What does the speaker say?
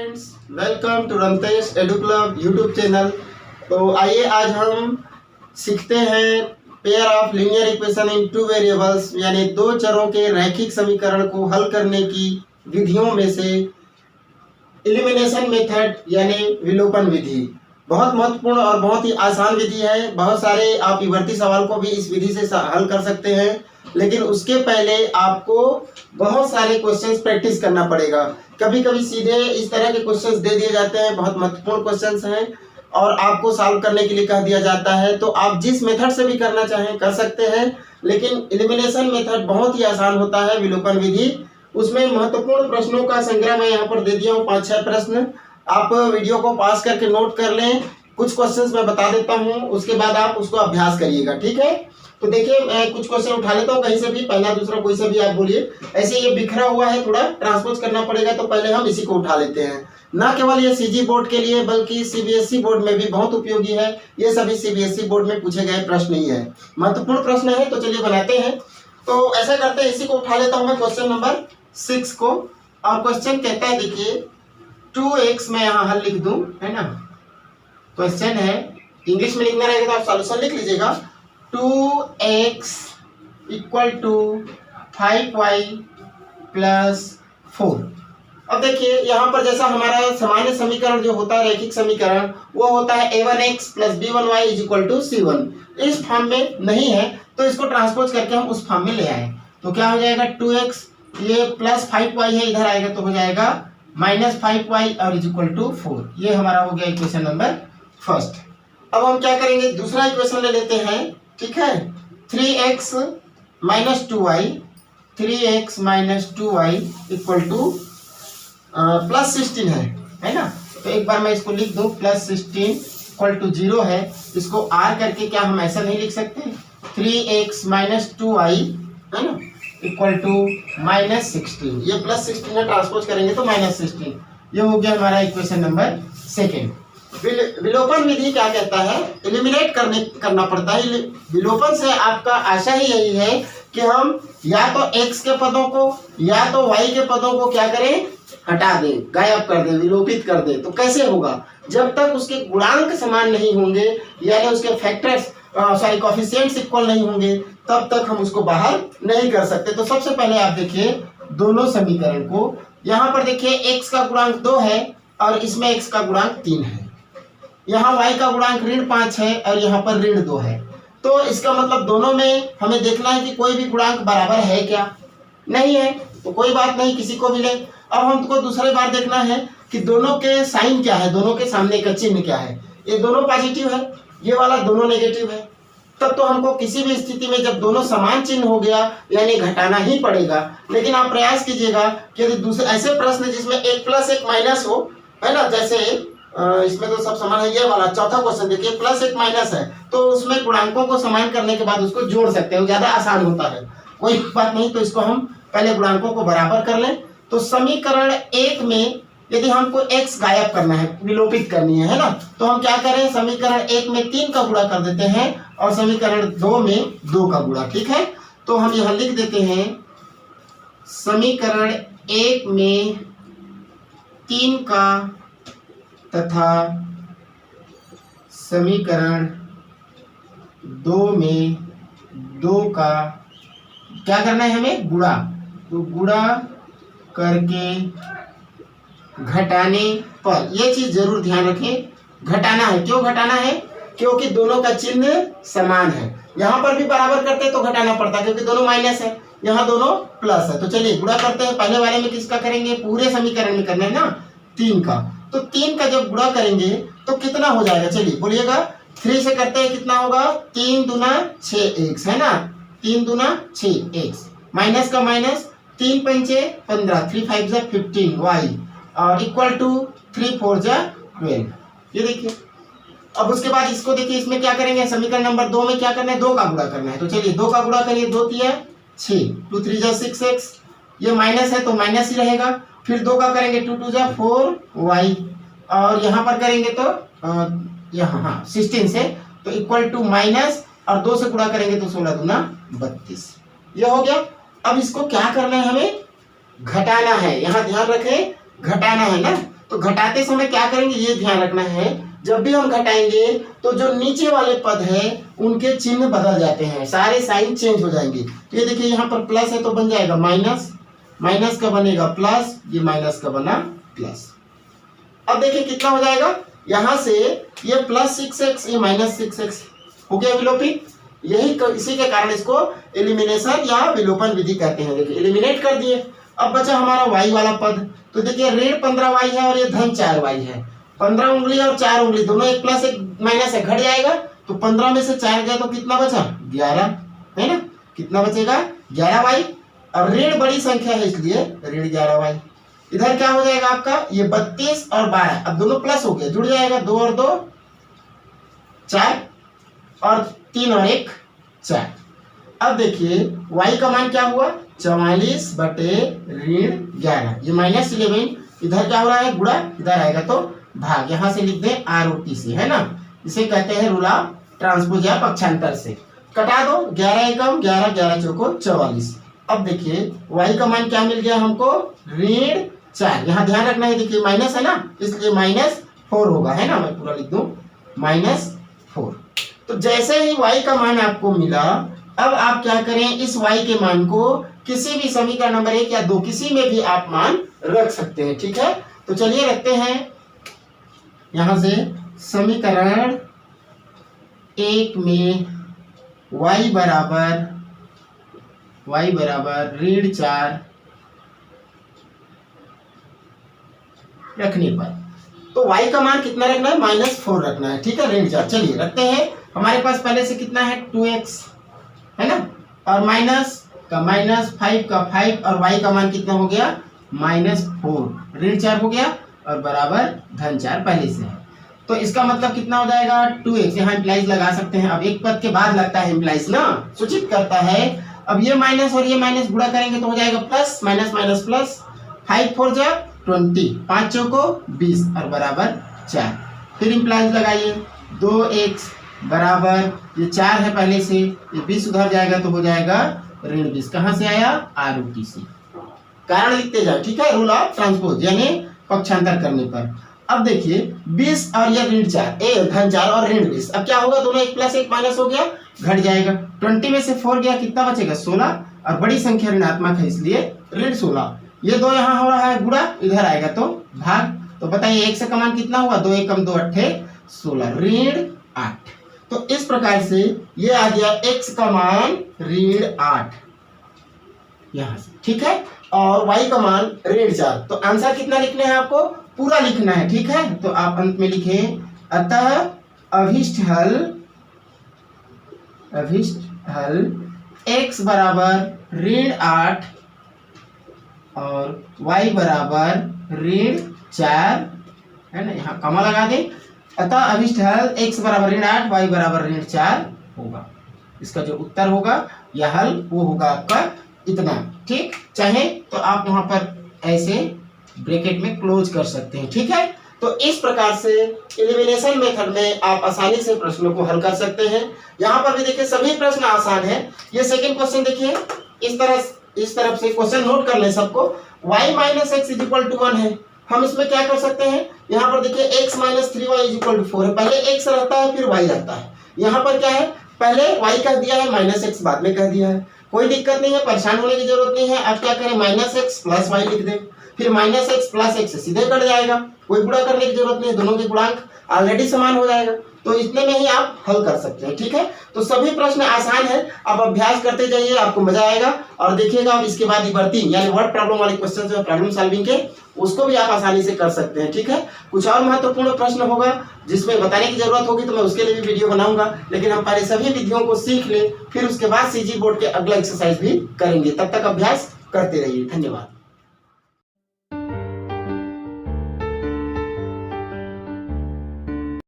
Friends, welcome to Ramtesh Edu Club YouTube channel. तो आइए आज हम सीखते हैं pair of linear equation in two variables, यानी दो चरों के रैखिक समीकरण को हल करने की विधियों में से एलिमिनेशन मेथड यानी विलोपन विधि। बहुत महत्वपूर्ण और बहुत ही आसान विधि है। बहुत सारे आप विवर्ती सवाल को भी इस विधि से हल कर सकते हैं, लेकिन उसके पहले आपको बहुत सारे क्वेश्चंस प्रैक्टिस करना पड़ेगा। कभी कभी सीधे इस तरह के क्वेश्चंस दे दिए जाते हैं, बहुत महत्वपूर्ण क्वेश्चंस हैं और आपको सॉल्व करने के लिए कह दिया जाता है। तो आप जिस मेथड से भी करना चाहें कर सकते हैं, लेकिन एलिमिनेशन मेथड बहुत ही आसान होता है, विलोपन विधि। उसमें महत्वपूर्ण प्रश्नों का संग्रह मैं यहाँ पर दे दिया हूँ, 5-6 प्रश्न। आप वीडियो को पास करके नोट कर लें। कुछ क्वेश्चंस मैं बता देता हूँ, उसके बाद आप उसको अभ्यास करिएगा, ठीक है। तो देखिए मैं कुछ क्वेश्चन उठा लेता हूँ कहीं से भी, पहला दूसरा कोई से भी आप बोलिए। ऐसे ये बिखरा हुआ है, थोड़ा ट्रांसपोज करना पड़ेगा, तो पहले हम इसी को उठा लेते हैं। ना केवल ये सीजी बोर्ड के लिए बल्कि सीबीएसई बोर्ड में भी बहुत उपयोगी है। ये सभी सीबीएसई बोर्ड में पूछे गए प्रश्न ही है, महत्वपूर्ण प्रश्न है। तो चलिए बनाते हैं। तो ऐसा करते हैं, इसी को उठा लेता हूँ मैं, क्वेश्चन नंबर 6 को। और क्वेश्चन कहता है, देखिए 2x मैं यहाँ हल लिख दूं, है ना। क्वेश्चन है, इंग्लिश में लिखना रहेगा तो आप सॉल्यूशन लिख लीजिएगा। 2x equal to 5y plus 4। अब देखिए यहाँ पर जैसा हमारा सामान्य समीकरण जो होता है, रैखिक समीकरण, वो होता है a1x plus b1y is equal to c1। इस फॉर्म में नहीं है तो इसको ट्रांसपोज करके हम उस फॉर्म में ले आए। तो क्या हो जाएगा, 2x ये प्लस 5y है, इधर आएगा तो हो जाएगा माइनस 5y और इज इक्वल टू 4। ये हमारा हो गया इक्वेशन नंबर फर्स्ट। अब हम क्या करेंगे, दूसरा इक्वेशन ले लेते हैं, ठीक है। 3x minus 2y, 3x minus 2y equal two plus 16 है ना। तो एक बार मैं इसको लिख दूं, प्लस 16 इक्वल टू 0 है। इसको r करके क्या हम ऐसा नहीं लिख सकते, 3x माइनस 2y है ना इक्वल टू माइनस 16। ये प्लस 16 है, ट्रांसपोज करेंगे तो माइनस 16। ये हो गया हमारा इक्वेशन नंबर सेकेंड। विलोपन विधि क्या कहता है, एलिमिनेट करना पड़ता है। विलोपन से आपका आशा ही यही है कि हम या तो x के पदों को या तो y के पदों को क्या करें, हटा दें, गायब कर दें, विलोपित कर दें। तो कैसे होगा, जब तक उसके गुणांक समान नहीं होंगे, यानी उसके फैक्टर्स कोएफिशिएंट्स इक्वल नहीं होंगे, तब तक हम उसको बाहर नहीं कर सकते। तो सबसे पहले आप देखिए दोनों समीकरण को। यहाँ पर देखिए x का गुणांक 2 है और इसमें x का गुणांक 3 है। यहाँ y का गुणांक ऋण 5 है और यहाँ पर ऋण 2 है। तो इसका मतलब दोनों में हमें देखना है कि कोई भी गुणांक बराबर है क्या, नहीं है तो कोई बात नहीं, किसी को भी ले। अब हमको दूसरी बार देखना है कि दोनों के साइन क्या है, दोनों के सामने का चिन्ह क्या है। ये दोनों पॉजिटिव है, ये वाला दोनों नेगेटिव है। तब तो हमको किसी भी स्थिति में जब दोनों समान चिन्ह हो गया यानी घटाना ही पड़ेगा। लेकिन आप प्रयास कीजिएगा कि यदि दूसरे ऐसे प्रश्न जिसमें एक प्लस एक माइनस हो, है ना, जैसे इसमें तो सब समान है। ये वाला चौथा क्वेश्चन देखिए, प्लस एक माइनस है, तो उसमें गुणांकों को समान करने के बाद उसको जोड़ सकते हैं, ज्यादा आसान होता है। कोई बात नहीं, तो इसको हम पहले गुणांकों को बराबर कर लें। तो समीकरण 1 में यदि हमको x गायब करना है, विलोपित करनी है ना, तो हम क्या करें, समीकरण 1 में 3 का गुणा कर देते हैं और समीकरण 2 में 2 का गुणा, ठीक है। तो हम यह लिख देते हैं, समीकरण 1 में 3 का तथा समीकरण 2 में 2 का क्या करना है हमें, गुणा। तो गुणा करके घटाने पर, ये चीज जरूर ध्यान रखें, घटाना है। क्यों घटाना है, क्योंकि दोनों का चिन्ह समान है। यहाँ पर भी बराबर करते तो घटाना पड़ता, क्योंकि दोनों माइनस है, यहाँ दोनों प्लस है। तो चलिए गुणा करते हैं। पहले वाले में किसका करेंगे, पूरे समीकरण में करना है ना, 3 का। तो 3 का जब गुणा करेंगे तो कितना हो जाएगा, चलिए बोलिएगा। 3 से करते हैं, कितना होगा, 3 दूना 6x है ना, 3 दूना 6x, माइनस का माइनस, 3 पंचे 15, 3 5 जा 15 y और इक्वल टू 3 4 जा 12। ये देखिए। अब उसके बाद इसको देखिए, इसमें क्या करेंगे, समीकरण नंबर 2 में क्या करना है, 2 का गुणा करना है। तो चलिए 2 का गुणा करिए, 2 3 6, 2 3 जा 6x, ये माइनस है तो माइनस ही रहेगा। फिर 2 का करेंगे, 2 2 जा 4y और यहाँ पर करेंगे तो यहाँ हाँ 16 से, तो इक्वल टू माइनस और 2 से गुणा करेंगे तो 16 दूना 32। ये हो गया। अब इसको क्या करना है, हमें घटाना है। यहाँ ध्यान रखें, घटाना है ना। तो घटाते समय क्या करेंगे ये ध्यान रखना है, जब भी हम घटाएंगे तो जो नीचे वाले पद है उनके चिन्ह बदल जाते हैं, सारे साइन चेंज हो जाएंगे। तो ये देखिए यहाँ पर प्लस है तो बन जाएगा माइनस, माइनस का बनेगा प्लस, ये माइनस का बना प्लस। अब देखिए कितना हो जाएगा, यहाँ से ये प्लस 6x ये माइनस 6x हो गया विलोपित। यही इसी के कारण इसको एलिमिनेशन या विलोपन विधि कहते हैं। देखिए एलिमिनेट कर दिए। अब बचा हमारा y वाला पद, तो देखिए ऋण 15y है और ये धन 4y है। 15 उंगली और 4 उंगली दोनों एक प्लस एक माइनस है, घट जाएगा। तो 15 में से 4 गया तो कितना बचा 11, है ना। कितना बचेगा 11y। और ऋण बड़ी संख्या है इसलिए ऋण 11y। इधर क्या हो जाएगा आपका ये 32 और 12, अब दोनों प्लस हो गए, जुड़ जाएगा 2 और 2 4 और 3 और 1 4। अब देखिए y का मान क्या हुआ 44 बटे ऋण 11, ये -11। इधर क्या हो रहा है गुणा, इधर आएगा तो भाग। यहां से लिख दें ROT से, है ना। इसे कहते हैं रूल ऑफ ट्रांसपोज या पक्षांतर से। कटा दो 11 एकम 11, 11 चौको 44। अब देखिए y का मान क्या मिल गया हमको ऋण 4। यहाँ ध्यान रखना है, देखिए माइनस है ना इसलिए -4 होगा, है ना। मैं पूरा लिख दूं -4। तो जैसे ही y का मान आपको मिला, अब आप क्या करें, इस y के मान को किसी भी समीकरण नंबर 1 या 2 किसी में भी आप मान रख सकते हैं, ठीक है। तो चलिए रखते हैं यहां से समीकरण 1 में y बराबर ऋण 4 रखने पर, तो y का मान कितना रखना है -4 रखना है, ठीक है, ऋण 4। चलिए रखते हैं। हमारे पास पहले से कितना है 2x, है ना, और माइनस का माइनस, 5 का 5, और y का मान कितना हो गया -4, ऋण 4 हो गया, और बराबर धन 4 पहले से है। तो इसका मतलब कितना हो जाएगा 2x, यहाँ इम्प्लाइज लगा सकते हैं। अब एक पद के बाद लगता है इम्प्लाइज ना, सूचित करता है। अब ये माइनस और ये माइनस गुणा करेंगे तो हो जाएगा प्लस, माइनस माइनस प्लस, 5 4 जा 20, 5 चौको 20, और बराबर 4। फिर इम्प्लाइज लगाइए 2x बराबर, ये 4 है पहले से, ये 20 उधर जाएगा तो हो जाएगा ऋण 20। कहां से आया ROT से। कारण लिखते जाओ, ठीक है, रूल ऑफ ट्रांसपोज यानी पक्षांतर करने पर। अब देखिए 20 और ये ऋण 4, धन 4 और ऋण 20। अब क्या होगा, दोनों एक प्लस एक माइनस हो गया, घट जाएगा। 20 में से 4 गया, कितना बचेगा 16, और बड़ी संख्या ऋणात्मक है इसलिए ऋण 16। ये 2 यहाँ हो रहा है गुणा, इधर आएगा तो भाग। तो बताइए 1 से का मान कितना हुआ, 2 एकम 2 अट्ठे 16, ऋण 8। तो इस प्रकार से ये आ गया x का मान ऋण 8 यहां से, ठीक है, और y का मान ऋण 4। तो आंसर कितना लिखना है आपको, पूरा लिखना है, ठीक है। तो आप अंत में लिखें अतः अभिष्ट हल x बराबर ऋण 8 और y बराबर ऋण 4, है ना, यहाँ कमा लगा दे। अतः अभिष्ट हल x बराबर ऋण 8 y बराबर ऋण 4 होगा। इसका जो उत्तर होगा या हल वो होगा आपका इतना, ठीक। चाहे तो आप वहां पर ऐसे ब्रैकेट में क्लोज कर सकते हैं, ठीक है। तो इस प्रकार से एलिमिनेशन मेथड में आप आसानी से प्रश्नों को हल कर सकते हैं। यहाँ पर भी देखिए सभी प्रश्न आसान है। ये सेकंड क्वेश्चन देखिए, इस तरफ से क्वेश्चन नोट कर ले सबको। y minus x is equal to 1 है। हम इसमें क्या कर सकते हैं, यहाँ पर देखिए x minus 3y is equal to 4 है। पहले x रहता है फिर y रहता है। यहाँ पर क्या है, पहले y कह दिया है, माइनस एक्स बाद में कह दिया है। कोई दिक्कत नहीं है, परेशान होने की जरूरत नहीं है। आप क्या करें, माइनस एक्स प्लस वाई लिख दें, फिर माइनस एक्स प्लस एक्स सीधे कट जाएगा, कोई गुणा करने की जरूरत नहीं है, दोनों के गुणांक ऑलरेडी समान हो जाएगा। तो इतने में ही आप हल कर सकते हैं, ठीक है। तो सभी प्रश्न आसान है, आप अभ्यास करते जाइए, आपको मजा आएगा। और देखिएगा अब इसके बाद इबरती यानी वर्ड प्रॉब्लम वाले क्वेश्चन जो प्रॉब्लम सॉल्विंग के, उसको भी आप आसानी से कर सकते हैं, ठीक है। कुछ और महत्वपूर्ण प्रश्न होगा जिसमें बताने की जरूरत होगी तो मैं उसके लिए भी वीडियो बनाऊंगा, लेकिन हम पहले सभी विधियों को सीख ले, फिर उसके बाद CG बोर्ड के अगला एक्सरसाइज भी करेंगे। तब तक अभ्यास करते रहिए। धन्यवाद।